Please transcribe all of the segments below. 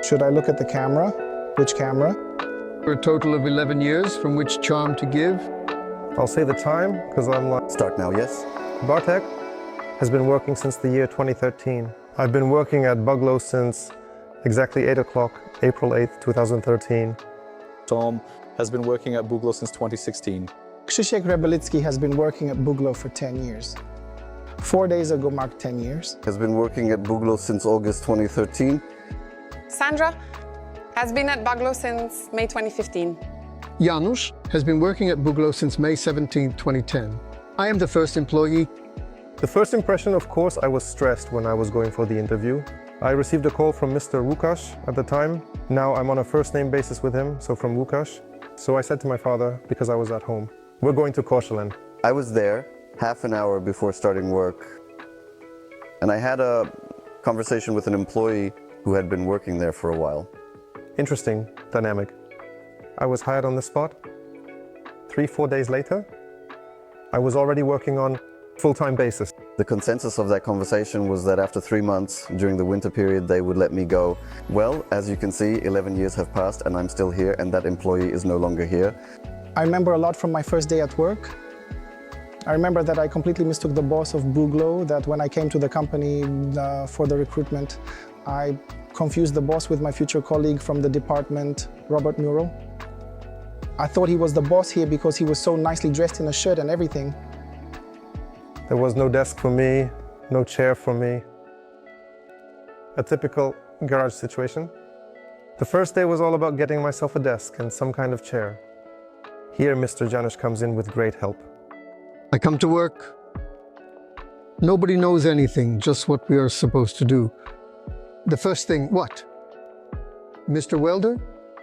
Should I look at the camera? Which camera? For a total of 11 years, from which charm to give. I'll say the time, because I'm like... Start now, yes? Bartek has been working since the year 2013. I've been working at Buglo since exactly 8 o'clock, April 8th, 2013. Tom has been working at Buglo since 2016. Krzysiek Rebelicki has been working at Buglo for 10 years. 4 days ago marked 10 years. Has been working at Buglo since August 2013. Sandra has been at Buglo since May 2015. Janusz has been working at Buglo since May 17, 2010. I am the first employee. The first impression, of course, I was stressed when I was going for the interview. I received a call from Mr. Łukasz at the time. Now I'm on a first-name basis with him, so from Łukasz. So I said to my father, because I was at home, we're going to Koszalin. I was there half an hour before starting work, and I had a conversation with an employee who had been working there for a while. Interesting dynamic. I was hired on the spot. 3-4 days later, I was already working on full-time basis. The consensus of that conversation was that after 3 months, during the winter period, they would let me go. Well, as you can see, 11 years have passed and I'm still here, and that employee is no longer here. I remember a lot from my first day at work. I remember that I completely mistook the boss of Buglo, that when I came to the company for the recruitment, I confused the boss with my future colleague from the department, Robert Murrell. I thought he was the boss here because he was so nicely dressed in a shirt and everything. There was no desk for me, no chair for me. A typical garage situation. The first day was all about getting myself a desk and some kind of chair. Here, Mr. Janusz comes in with great help. I come to work. Nobody knows anything, just what we are supposed to do. The first thing, what? Mr. Welder?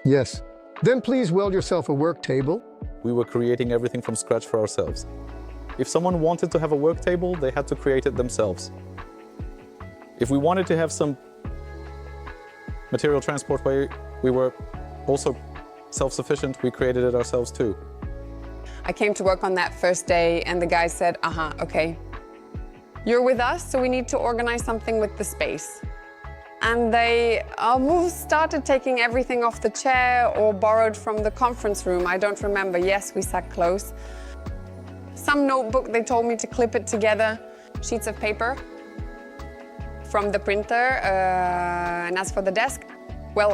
Yes. Then please weld yourself a work table. We were creating everything from scratch for ourselves. If someone wanted to have a work table, they had to create it themselves. If we wanted to have some material transport where we were also self-sufficient, we created it ourselves too. I came to work on that first day and the guy said, okay, you're with us, so we need to organize something with the space. And they started taking everything off the chair or borrowed from the conference room. I don't remember. Yes, we sat close. Some notebook, they told me to clip it together, sheets of paper from the printer. And as for the desk, well,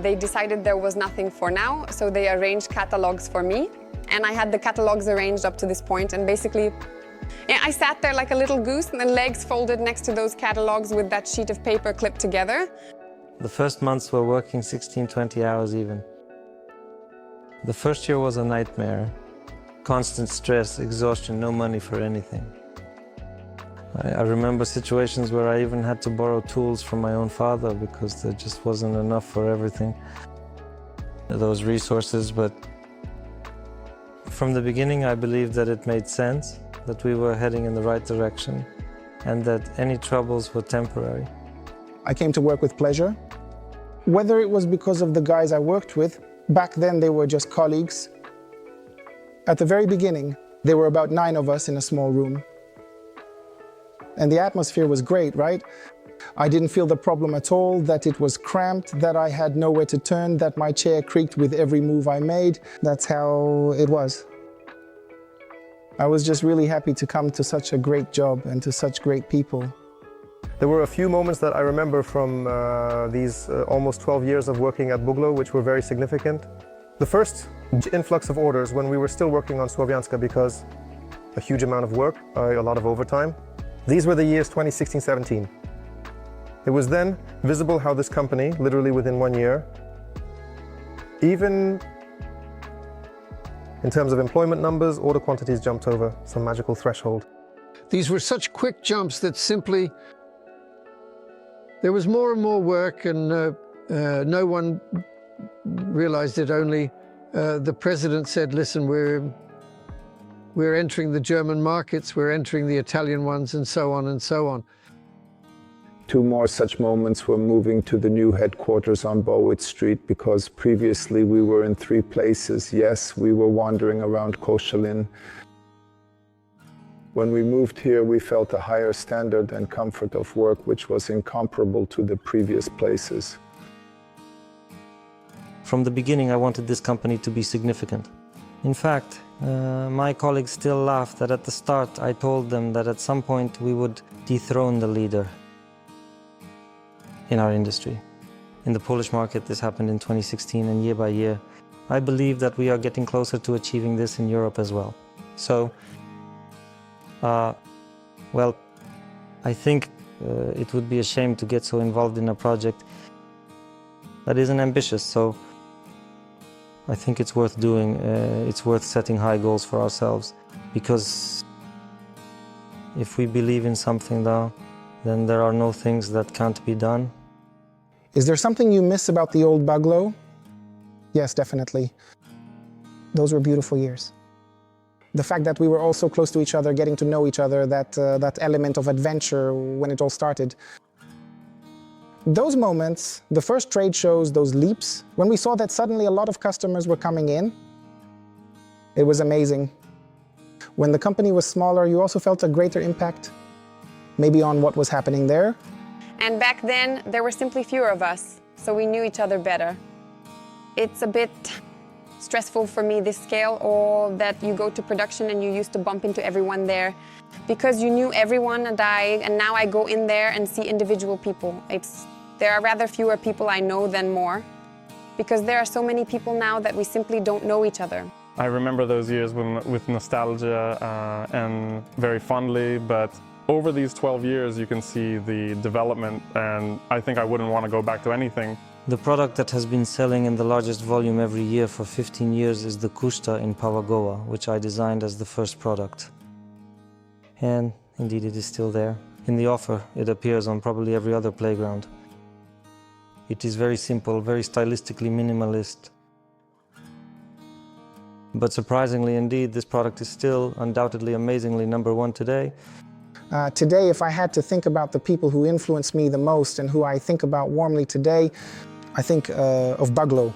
they decided there was nothing for now, so they arranged catalogs for me. And I had the catalogs arranged up to this point, and basically, I sat there like a little goose and then legs folded next to those catalogs with that sheet of paper clipped together. The first months were working 16, 20 hours even. The first year was a nightmare. Constant stress, exhaustion, no money for anything. I remember situations where I even had to borrow tools from my own father because there just wasn't enough for everything. Those resources, but from the beginning I believed that it made sense, that we were heading in the right direction, and that any troubles were temporary. I came to work with pleasure. Whether it was because of the guys I worked with, back then they were just colleagues. At the very beginning, there were about 9 of us in a small room. And the atmosphere was great, right? I didn't feel the problem at all, that it was cramped, that I had nowhere to turn, that my chair creaked with every move I made. That's how it was. I was just really happy to come to such a great job and to such great people. There were a few moments that I remember from these almost 12 years of working at Buglo, which were very significant. The first influx of orders when we were still working on Słowiańska because a huge amount of work, a lot of overtime. These were the years 2016-17. It was then visible how this company, literally within 1 year, even in terms of employment numbers, order quantities jumped over some magical threshold. These were such quick jumps that simply there was more and more work, and no one realized it. Only the president said, listen, we're entering the German markets, we're entering the Italian ones, and so on and so on. 2 more such moments were moving to the new headquarters on Bowit Street, because previously we were in 3 places. Yes, we were wandering around Koszalin. When we moved here, we felt a higher standard and comfort of work, which was incomparable to the previous places. From the beginning, I wanted this company to be significant. In fact, my colleagues still laugh that at the start I told them that at some point we would dethrone the leader in our industry. In the Polish market, this happened in 2016, and year by year, I believe that we are getting closer to achieving this in Europe as well. So, well, I think it would be a shame to get so involved in a project that isn't ambitious. So I think it's worth doing. It's worth setting high goals for ourselves, because if we believe in something, though, then there are no things that can't be done. Is there something you miss about the old Buglo? Yes, definitely. Those were beautiful years. The fact that we were all so close to each other, getting to know each other, that element of adventure when it all started. Those moments, the first trade shows, those leaps, when we saw that suddenly a lot of customers were coming in, it was amazing. When the company was smaller, you also felt a greater impact, maybe on what was happening there. And back then, there were simply fewer of us, so we knew each other better. It's a bit stressful for me, this scale, or that you go to production and you used to bump into everyone there, because you knew everyone, and now I go in there and see individual people. There are rather fewer people I know than more, because there are so many people now that we simply don't know each other. I remember those years with nostalgia and very fondly, but over these 12 years you can see the development, and I think I wouldn't want to go back to anything. The product that has been selling in the largest volume every year for 15 years is the Kuszta in Pałagowa, which I designed as the first product. And indeed it is still there. In the offer, it appears on probably every other playground. It is very simple, very stylistically minimalist. But surprisingly indeed, this product is still undoubtedly amazingly #1 today. Today, if I had to think about the people who influenced me the most and who I think about warmly today, I think of Buglo.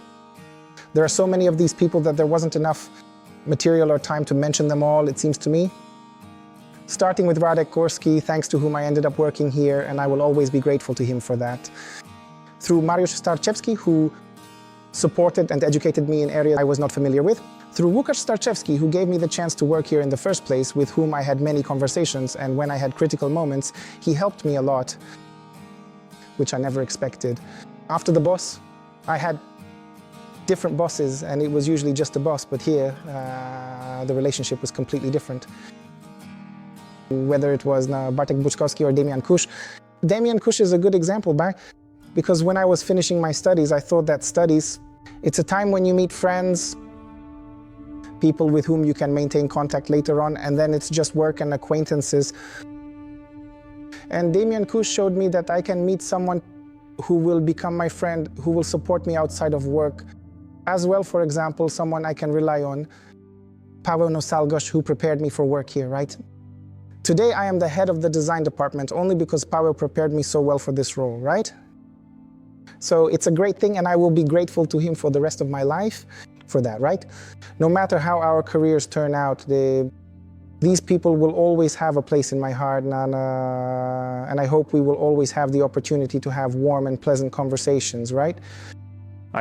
There are so many of these people that there wasn't enough material or time to mention them all, it seems to me. Starting with Radek Gorski, thanks to whom I ended up working here, and I will always be grateful to him for that. Through Mariusz Starczewski, who supported and educated me in areas I was not familiar with. Through Łukasz Starczewski, who gave me the chance to work here in the first place, with whom I had many conversations, and when I had critical moments, he helped me a lot, which I never expected. After the boss, I had different bosses, and it was usually just a boss, but here, the relationship was completely different. Whether it was Bartek Buczkowski or Damian Kusz. Damian Kusz is a good example, because when I was finishing my studies, I thought that studies, it's a time when you meet friends, people with whom you can maintain contact later on, and then it's just work and acquaintances. And Damian Kusz showed me that I can meet someone who will become my friend, who will support me outside of work. As well, for example, someone I can rely on, Paweł Nosalgosz, who prepared me for work here, right? Today I am the head of the design department only because Paweł prepared me so well for this role, right? So it's a great thing, and I will be grateful to him for the rest of my life for that, right? No matter how our careers turn out, these people will always have a place in my heart, and I hope we will always have the opportunity to have warm and pleasant conversations, right?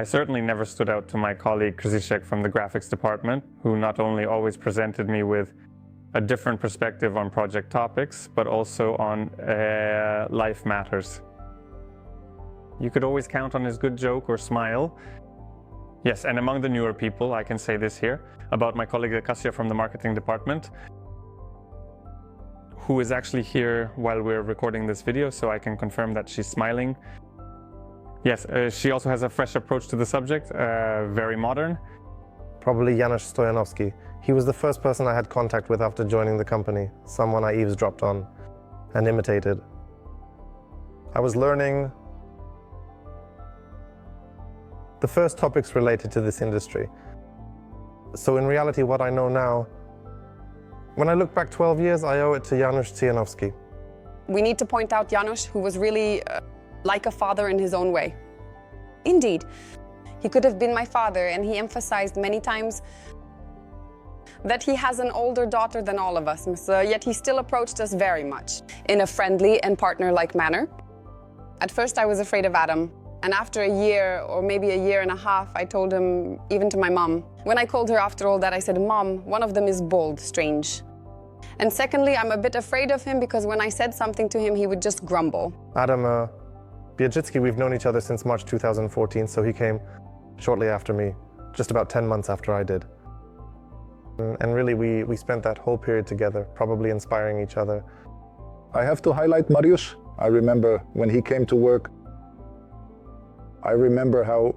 I certainly never stood out to my colleague Krzysiek from the graphics department, who not only always presented me with a different perspective on project topics, but also on life matters. You could always count on his good joke or smile. Yes, and among the newer people, I can say this here, about my colleague Kasia from the marketing department, who is actually here while we're recording this video, so I can confirm that she's smiling. Yes, she also has a fresh approach to the subject, very modern. Probably Janusz Stojanowski. He was the first person I had contact with after joining the company, someone I eavesdropped on and imitated. I was learning the first topics related to this industry. So in reality, what I know now, when I look back 12 years, I owe it to Janusz Stojanowski. We need to point out Janusz, who was really like a father in his own way. Indeed, he could have been my father, and he emphasized many times that he has an older daughter than all of us, yet he still approached us very much in a friendly and partner-like manner. At first I was afraid of Adam. And after a year, or maybe a year and a half, I told him, even to my mom. When I called her after all that, I said, Mom, one of them is bald, strange. And secondly, I'm a bit afraid of him because when I said something to him, he would just grumble. Adam Biedzicki, we've known each other since March 2014, so he came shortly after me, just about 10 months after I did. And really, we spent that whole period together, probably inspiring each other. I have to highlight Mariusz. I remember when he came to work, I remember how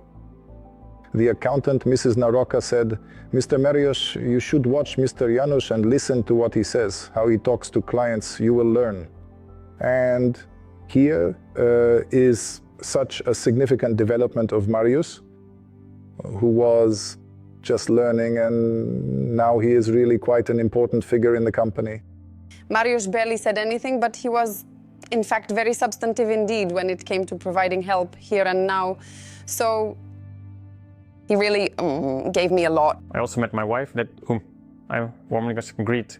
the accountant, Mrs. Naroka, said, Mr. Mariusz, you should watch Mr. Janusz and listen to what he says, how he talks to clients, you will learn. And here is such a significant development of Mariusz, who was just learning, and now he is really quite an important figure in the company. Mariusz barely said anything, but he was, in fact, very substantive indeed when it came to providing help here and now. So he really gave me a lot. I also met my wife, whom I warmly greet.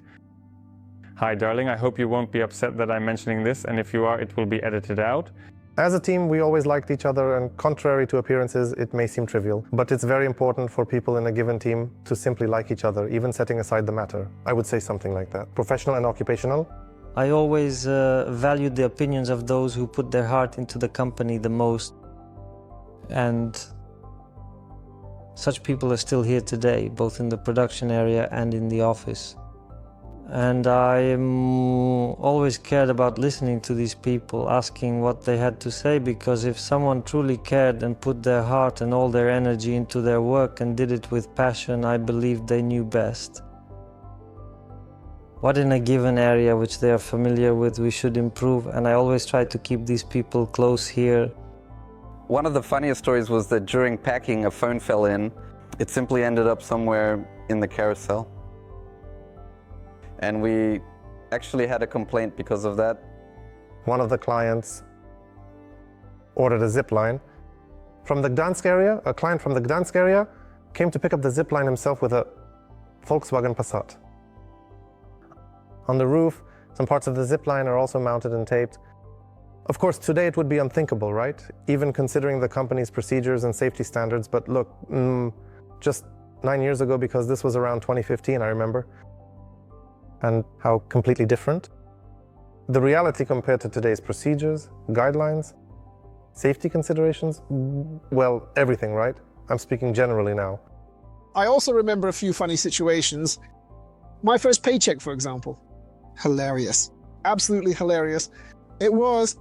Hi, darling, I hope you won't be upset that I'm mentioning this, and if you are, it will be edited out. As a team, we always liked each other, and contrary to appearances, it may seem trivial, but it's very important for people in a given team to simply like each other, even setting aside the matter. I would say something like that. Professional and occupational. I always valued the opinions of those who put their heart into the company the most. And such people are still here today, both in the production area and in the office. And I always cared about listening to these people, asking what they had to say, because if someone truly cared and put their heart and all their energy into their work and did it with passion, I believed they knew best. What in a given area which they are familiar with we should improve, and I always try to keep these people close here. One of the funniest stories was that during packing, a phone fell in. It simply ended up somewhere in the carousel. And we actually had a complaint because of that. One of the clients ordered a zip line from the Gdansk area. A client from the Gdansk area came to pick up the zip line himself with a Volkswagen Passat. On the roof, some parts of the zip line are also mounted and taped. Of course, today it would be unthinkable, right? Even considering the company's procedures and safety standards. But look, just 9 years ago, because this was around 2015, I remember, and how completely different. The reality compared to today's procedures, guidelines, safety considerations, well, everything, right? I'm speaking generally now. I also remember a few funny situations. My first paycheck, for example. Hilarious. Absolutely hilarious. It was,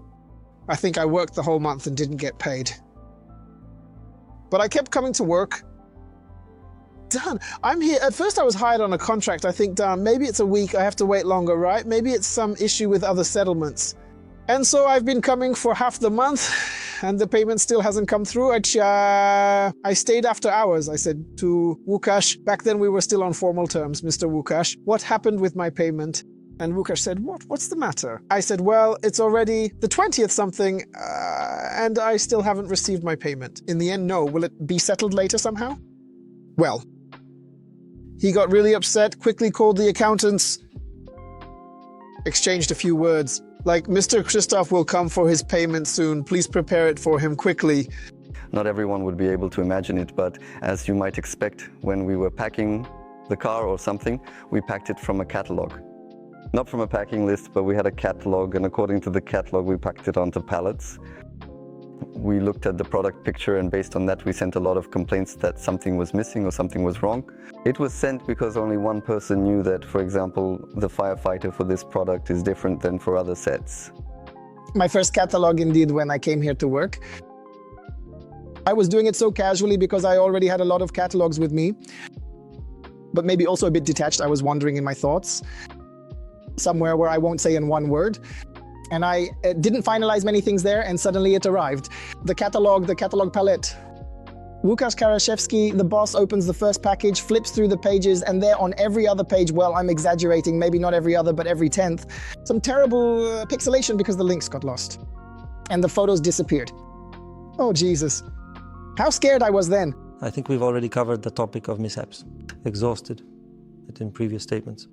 I think I worked the whole month and didn't get paid. But I kept coming to work. Dan, I'm here. At first I was hired on a contract. I think, Dan, maybe it's a week. I have to wait longer, right? Maybe it's some issue with other settlements. And so I've been coming for half the month and the payment still hasn't come through. I stayed after hours. I said to Łukasz, back then we were still on formal terms, Mr. Łukasz, what happened with my payment? And Łukasz said, what's the matter? I said, well, it's already the 20th something and I still haven't received my payment. In the end, no. Will it be settled later somehow? Well, he got really upset, quickly called the accountants, exchanged a few words, like, Mr. Krzysztof will come for his payment soon, please prepare it for him quickly. Not everyone would be able to imagine it, but as you might expect, when we were packing the car or something, we packed it from a catalog. Not from a packing list, but we had a catalog, and according to the catalog, we packed it onto pallets. We looked at the product picture, and based on that, we sent a lot of complaints that something was missing or something was wrong. It was sent because only one person knew that, for example, the firefighter for this product is different than for other sets. My first catalog, indeed, when I came here to work. I was doing it so casually because I already had a lot of catalogs with me, but maybe also a bit detached. I was wandering in my thoughts, somewhere where I won't say in one word. And I didn't finalize many things there, and suddenly it arrived. The catalog palette. Łukasz Karaszewski, the boss, opens the first package, flips through the pages, and there on every other page, well, I'm exaggerating, maybe not every other, but every 10th, some terrible pixelation because the links got lost. And the photos disappeared. Oh, Jesus. How scared I was then. I think we've already covered the topic of mishaps. Exhausted it in previous statements.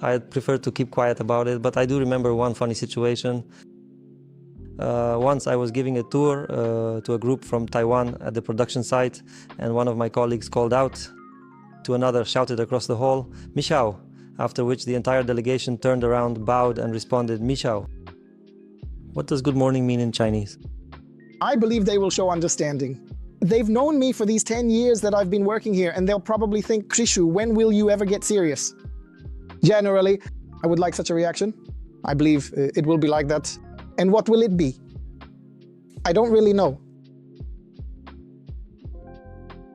I'd prefer to keep quiet about it, but I do remember one funny situation. Once I was giving a tour to a group from Taiwan at the production site, and one of my colleagues called out to another, shouted across the hall, "Michao," after which the entire delegation turned around, bowed, and responded, "Michao." What does good morning mean in Chinese? I believe they will show understanding. They've known me for these 10 years that I've been working here, and they'll probably think, "Krishu, when will you ever get serious?" Generally, I would like such a reaction. I believe it will be like that. And what will it be? I don't really know.